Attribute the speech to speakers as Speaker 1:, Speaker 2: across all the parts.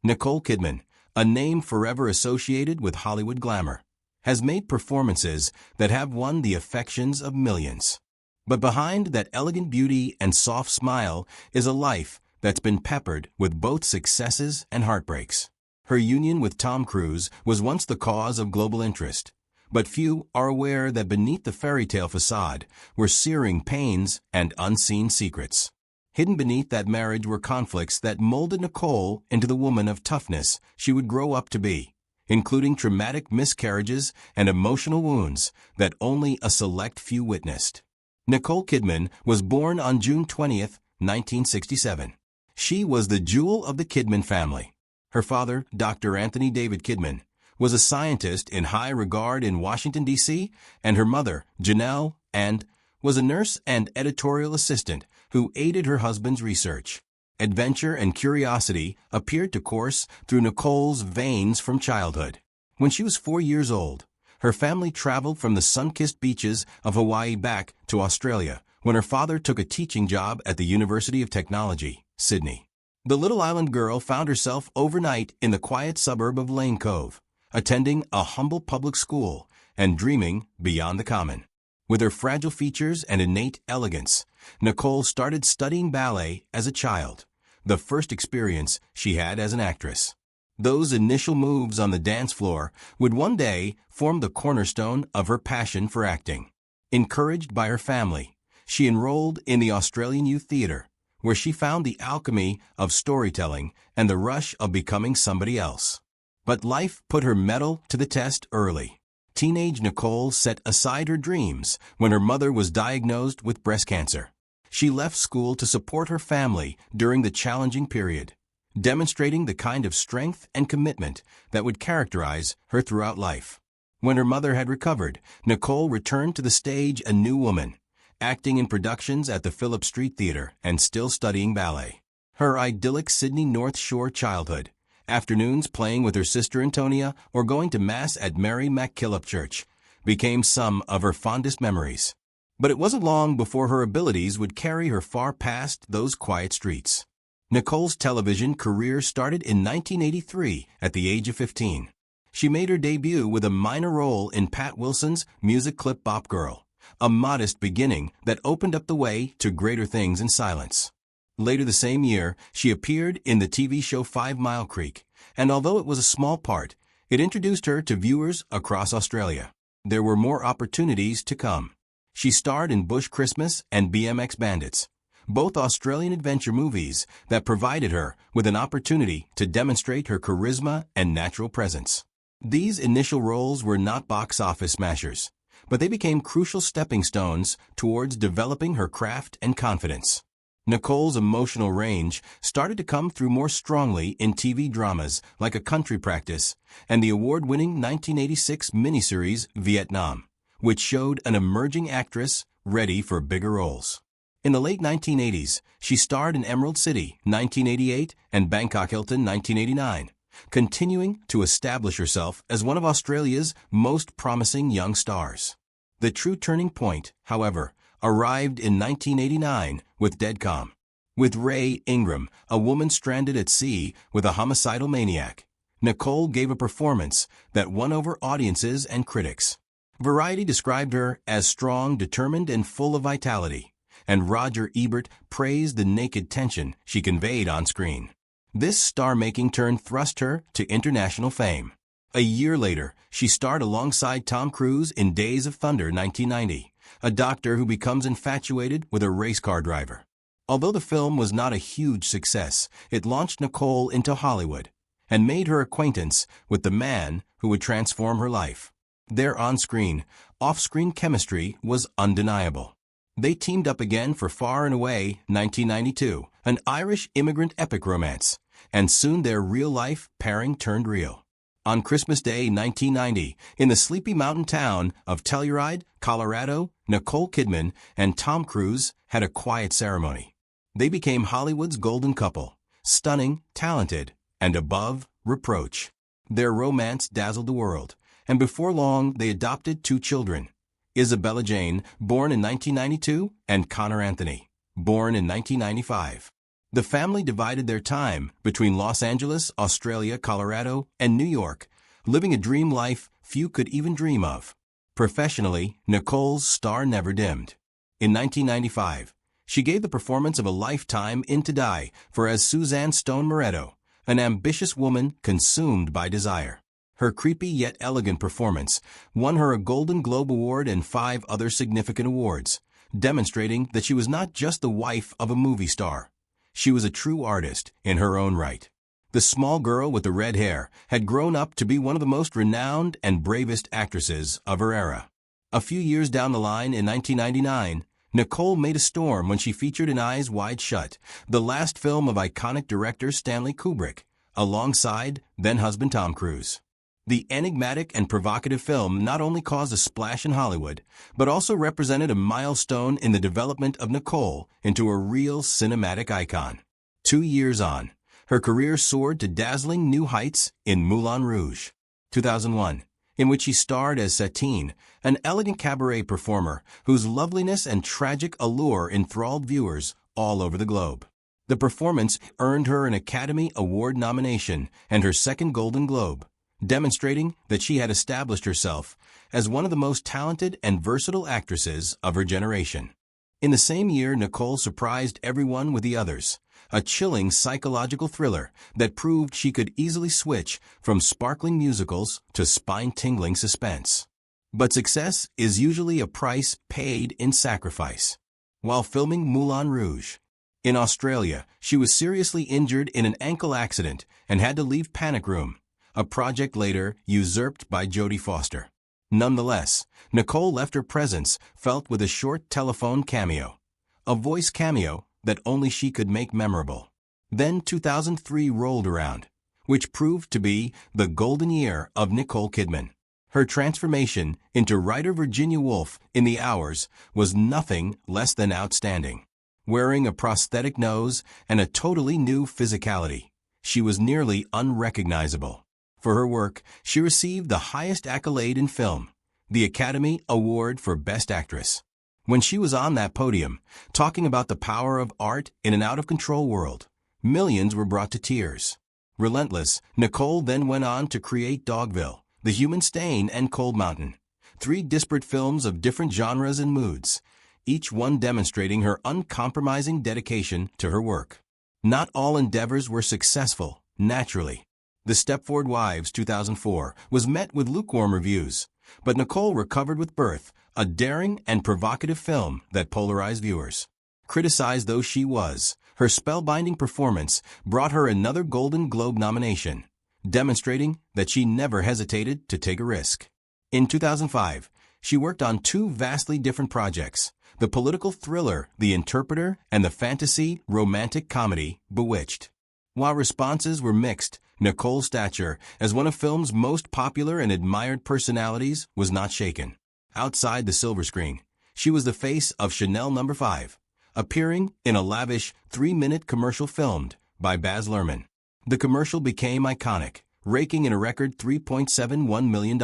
Speaker 1: Nicole Kidman, a name forever associated with Hollywood glamour, has made performances that have won the affections of millions. But behind that elegant beauty and soft smile is a life that's been peppered with both successes and heartbreaks. Her union with Tom Cruise was once the cause of global interest, but few are aware that beneath the fairy tale facade were searing pains and unseen secrets. Hidden beneath that marriage were conflicts that molded Nicole into the woman of toughness she would grow up to be, including traumatic miscarriages and emotional wounds that only a select few witnessed. Nicole Kidman was born on June 20, 1967. She was the jewel of the Kidman family. Her father, Dr. Anthony David Kidman, was a scientist in high regard in Washington, D.C., and her mother, Janelle, was a nurse and editorial assistant who aided her husband's research. Adventure and curiosity appeared to course through Nicole's veins from childhood. When she was 4 years old, her family traveled from the sun-kissed beaches of Hawaii back to Australia when her father took a teaching job at the University of Technology, Sydney. The little island girl found herself overnight in the quiet suburb of Lane Cove, attending a humble public school and dreaming beyond the common. With her fragile features and innate elegance, Nicole started studying ballet as a child, the first experience she had as an actress. Those initial moves on the dance floor would one day form the cornerstone of her passion for acting. Encouraged by her family, she enrolled in the Australian Youth Theatre, where she found the alchemy of storytelling and the rush of becoming somebody else. But life put her mettle to the test early. Teenage Nicole set aside her dreams when her mother was diagnosed with breast cancer. She left school to support her family during the challenging period, demonstrating the kind of strength and commitment that would characterize her throughout life. When her mother had recovered, Nicole returned to the stage a new woman, acting in productions at the Phillip Street Theatre and still studying ballet. Her idyllic Sydney North Shore childhood, afternoons playing with her sister Antonia or going to Mass at Mary MacKillop Church, became some of her fondest memories. But it wasn't long before her abilities would carry her far past those quiet streets. Nicole's television career started in 1983 at the age of 15. She made her debut with a minor role in Pat Wilson's music clip Bop Girl, a modest beginning that opened up the way to greater things in silence. Later the same year, she appeared in the TV show 5 Mile Creek, and although it was a small part, it introduced her to viewers across Australia. There were more opportunities to come. She starred in Bush Christmas and BMX Bandits, both Australian adventure movies that provided her with an opportunity to demonstrate her charisma and natural presence. These initial roles were not box office smashers, but they became crucial stepping stones towards developing her craft and confidence. Nicole's emotional range started to come through more strongly in TV dramas like A Country Practice and the award-winning 1986 miniseries Vietnam, which showed an emerging actress ready for bigger roles. In the late 1980s, she starred in Emerald City, 1988, and Bangkok Hilton, 1989, continuing to establish herself as one of Australia's most promising young stars. The true turning point, however, arrived in 1989 with Dead Calm. With Ray Ingram, a woman stranded at sea with a homicidal maniac, Nicole gave a performance that won over audiences and critics. Variety described her as strong, determined, and full of vitality, and Roger Ebert praised the naked tension she conveyed on screen. This star-making turn thrust her to international fame. A year later, she starred alongside Tom Cruise in Days of Thunder 1990, a doctor who becomes infatuated with a race car driver. Although the film was not a huge success, it launched Nicole into Hollywood and made her acquaintance with the man who would transform her life. Their on-screen, off-screen chemistry was undeniable. They teamed up again for Far and Away 1992, an Irish immigrant epic romance, and soon their real-life pairing turned real. On Christmas Day 1990, in the sleepy mountain town of Telluride, Colorado, Nicole Kidman and Tom Cruise had a quiet ceremony. They became Hollywood's golden couple, stunning, talented, and above reproach. Their romance dazzled the world, and before long they adopted 2 children, Isabella Jane, born in 1992, and Connor Anthony, born in 1995. The family divided their time between Los Angeles, Australia, Colorado, and New York, living a dream life few could even dream of. Professionally, Nicole's star never dimmed. In 1995, she gave the performance of a lifetime in To Die for as Suzanne Stone Moretto, an ambitious woman consumed by desire. Her creepy yet elegant performance won her a Golden Globe Award and 5 other significant awards, demonstrating that she was not just the wife of a movie star. She was a true artist in her own right. The small girl with the red hair had grown up to be one of the most renowned and bravest actresses of her era. A few years down the line in 1999, Nicole made a storm when she featured in Eyes Wide Shut, the last film of iconic director Stanley Kubrick, alongside then-husband Tom Cruise. The enigmatic and provocative film not only caused a splash in Hollywood, but also represented a milestone in the development of Nicole into a real cinematic icon. 2 years on, her career soared to dazzling new heights in Moulin Rouge, 2001, in which she starred as Satine, an elegant cabaret performer whose loveliness and tragic allure enthralled viewers all over the globe. The performance earned her an Academy Award nomination and her second Golden Globe, demonstrating that she had established herself as one of the most talented and versatile actresses of her generation. In the same year, Nicole surprised everyone with The Others, a chilling psychological thriller that proved she could easily switch from sparkling musicals to spine-tingling suspense. But success is usually a price paid in sacrifice. While filming Moulin Rouge in Australia, she was seriously injured in an ankle accident and had to leave Panic Room, a project later usurped by Jodie Foster. Nonetheless, Nicole left her presence felt with a short telephone cameo, a voice cameo that only she could make memorable. Then 2003 rolled around, which proved to be the golden year of Nicole Kidman. Her transformation into writer Virginia Woolf in The Hours was nothing less than outstanding. Wearing a prosthetic nose and a totally new physicality, she was nearly unrecognizable. For her work, she received the highest accolade in film, the Academy Award for Best Actress. When she was on that podium, talking about the power of art in an out-of-control world, millions were brought to tears. Relentless, Nicole then went on to create Dogville, The Human Stain, and Cold Mountain, 3 disparate films of different genres and moods, each one demonstrating her uncompromising dedication to her work. Not all endeavors were successful, naturally. The Stepford Wives 2004 was met with lukewarm reviews, but Nicole recovered with Birth, a daring and provocative film that polarized viewers. Criticized though she was, her spellbinding performance brought her another Golden Globe nomination, demonstrating that she never hesitated to take a risk. In 2005, she worked on 2 vastly different projects, the political thriller The Interpreter and the fantasy romantic comedy Bewitched. While responses were mixed, Nicole's stature as one of film's most popular and admired personalities was not shaken. Outside the silver screen, she was the face of Chanel No. 5, appearing in a lavish 3-minute commercial filmed by Baz Luhrmann. The commercial became iconic, raking in a record $3.71 million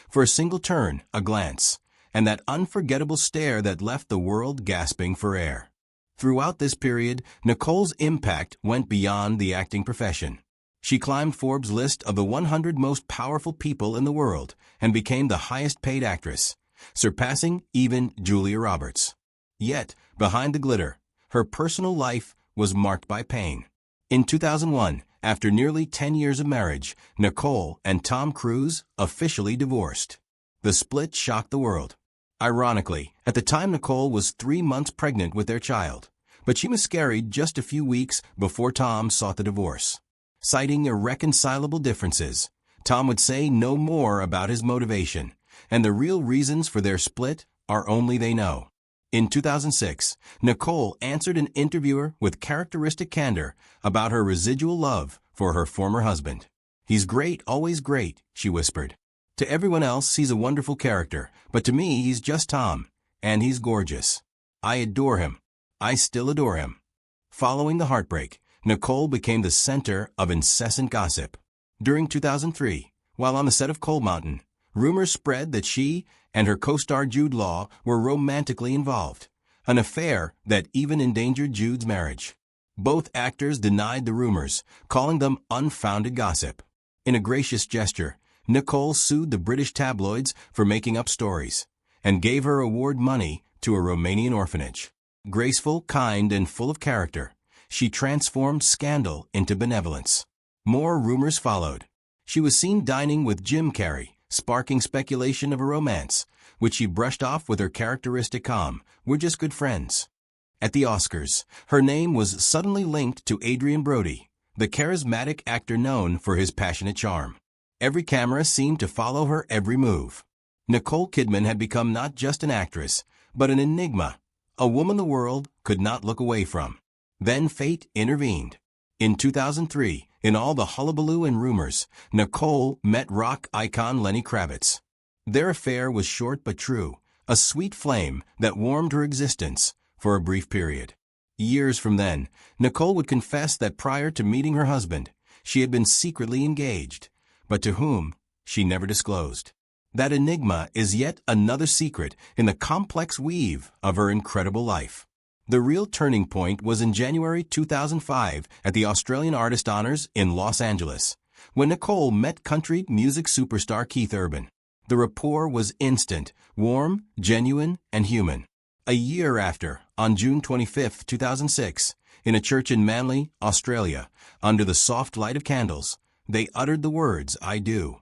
Speaker 1: for a single turn, a glance, and that unforgettable stare that left the world gasping for air. Throughout this period, Nicole's impact went beyond the acting profession. She climbed Forbes' list of the 100 most powerful people in the world and became the highest-paid actress, surpassing even Julia Roberts. Yet, behind the glitter, her personal life was marked by pain. In 2001, after nearly 10 years of marriage, Nicole and Tom Cruise officially divorced. The split shocked the world. Ironically, at the time Nicole was 3 months pregnant with their child, but she miscarried just a few weeks before Tom sought the divorce. Citing irreconcilable differences, Tom would say no more about his motivation, and the real reasons for their split are only they know. In 2006, Nicole answered an interviewer with characteristic candor about her residual love for her former husband. "He's great, always great," she whispered. "To everyone else, he's a wonderful character, but to me, he's just Tom, and he's gorgeous. I adore him. I still adore him." Following the heartbreak, Nicole became the center of incessant gossip. During 2003, while on the set of Cold Mountain, rumors spread that she and her co-star Jude Law were romantically involved, an affair that even endangered Jude's marriage. Both actors denied the rumors, calling them unfounded gossip. In a gracious gesture, Nicole sued the British tabloids for making up stories and gave her award money to a Romanian orphanage. Graceful, kind, and full of character, she transformed scandal into benevolence. More rumors followed. She was seen dining with Jim Carrey, sparking speculation of a romance, which she brushed off with her characteristic calm, "We're just good friends." At the Oscars, her name was suddenly linked to Adrien Brody, the charismatic actor known for his passionate charm. Every camera seemed to follow her every move. Nicole Kidman had become not just an actress, but an enigma, a woman the world could not look away from. Then fate intervened. In 2003, in all the hullabaloo and rumors, Nicole met rock icon Lenny Kravitz. Their affair was short but true, a sweet flame that warmed her existence for a brief period. Years from then, Nicole would confess that prior to meeting her husband, she had been secretly engaged, but to whom she never disclosed. That enigma is yet another secret in the complex weave of her incredible life. The real turning point was in January 2005 at the Australian Artist Honors in Los Angeles, when Nicole met country music superstar Keith Urban. The rapport was instant, warm, genuine, and human. A year after, on June 25, 2006, in a church in Manly, Australia, under the soft light of candles, they uttered the words, "I do."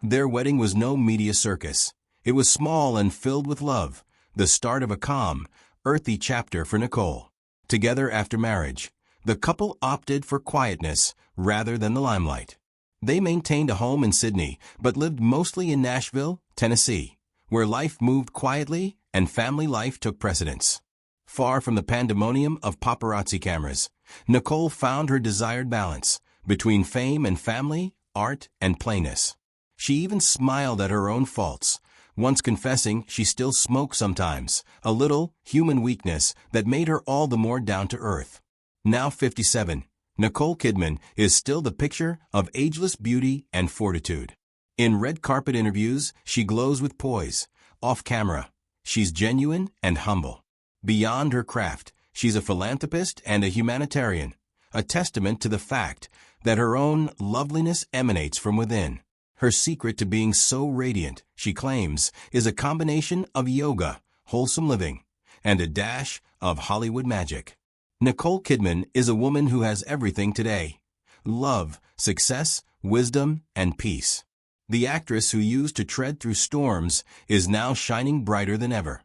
Speaker 1: Their wedding was no media circus. It was small and filled with love, the start of a calm, earthy chapter for Nicole. Together after marriage, the couple opted for quietness rather than the limelight. They maintained a home in Sydney, but lived mostly in Nashville, Tennessee, where life moved quietly and family life took precedence. Far from the pandemonium of paparazzi cameras, Nicole found her desired balance between fame and family, art and plainness. She even smiled at her own faults, once confessing she still smoked sometimes, a little human weakness that made her all the more down to earth. Now 57, Nicole Kidman is still the picture of ageless beauty and fortitude. In red carpet interviews, she glows with poise. Off camera, she's genuine and humble. Beyond her craft, she's a philanthropist and a humanitarian, a testament to the fact that her own loveliness emanates from within. Her secret to being so radiant, she claims, is a combination of yoga, wholesome living, and a dash of Hollywood magic. Nicole Kidman is a woman who has everything today: love, success, wisdom, and peace. The actress who used to tread through storms is now shining brighter than ever.